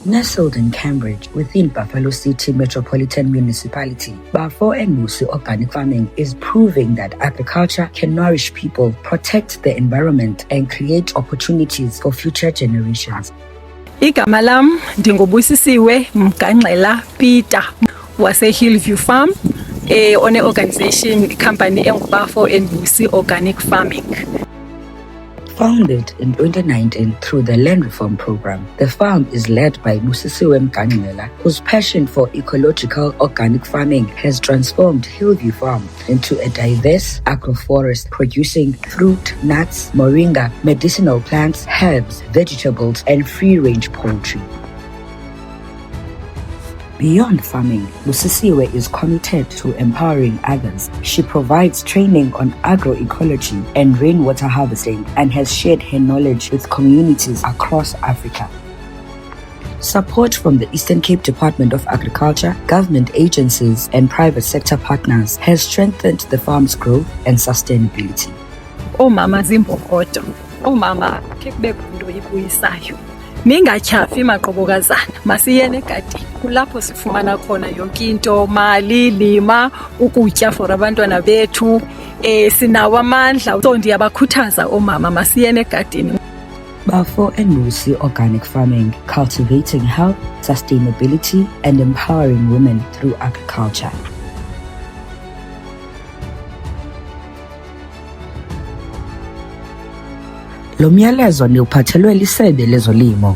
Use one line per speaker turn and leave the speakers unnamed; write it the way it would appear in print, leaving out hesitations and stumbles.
Nestled in Cambridge, within Buffalo City Metropolitan Municipality, Bafo and Busi organic farming is proving that agriculture can nourish people, protect the environment, and create opportunities for future generations.
Igama lam ndingubusisiwe Mgangxela Peter wase Hillview Farm, on an organization company Bafo and Busi Organic Farming.
Founded in 2019 through the land reform program, the farm is led by Busisiwe Mgangxela, whose passion for ecological organic farming has transformed Hillview Farm into a diverse agroforest producing fruit, nuts, moringa, medicinal plants, herbs, vegetables, and free-range poultry. Beyond farming, Busisiwe is committed to empowering others. She provides training on agroecology and rainwater harvesting and has shared her knowledge with communities across Africa. Support from the Eastern Cape Department of Agriculture, government agencies, and private sector partners has strengthened the farm's growth and sustainability.
Mama zimbokodo, mama kekubekho into ibuyisayo. Ningatyhafi maqobokazana, masiyene egadini kulapho sifumana khona yonke into, mali, lima, ukutya for abantwana bethu, sinawo amandla. So ndiyabakhuthaza omama masiyene egadini.
Bafo and Busi Organic Farming, cultivating health, sustainability, and empowering women through agriculture. Lo myalezo niuphathelwe liSebe lezoLimo.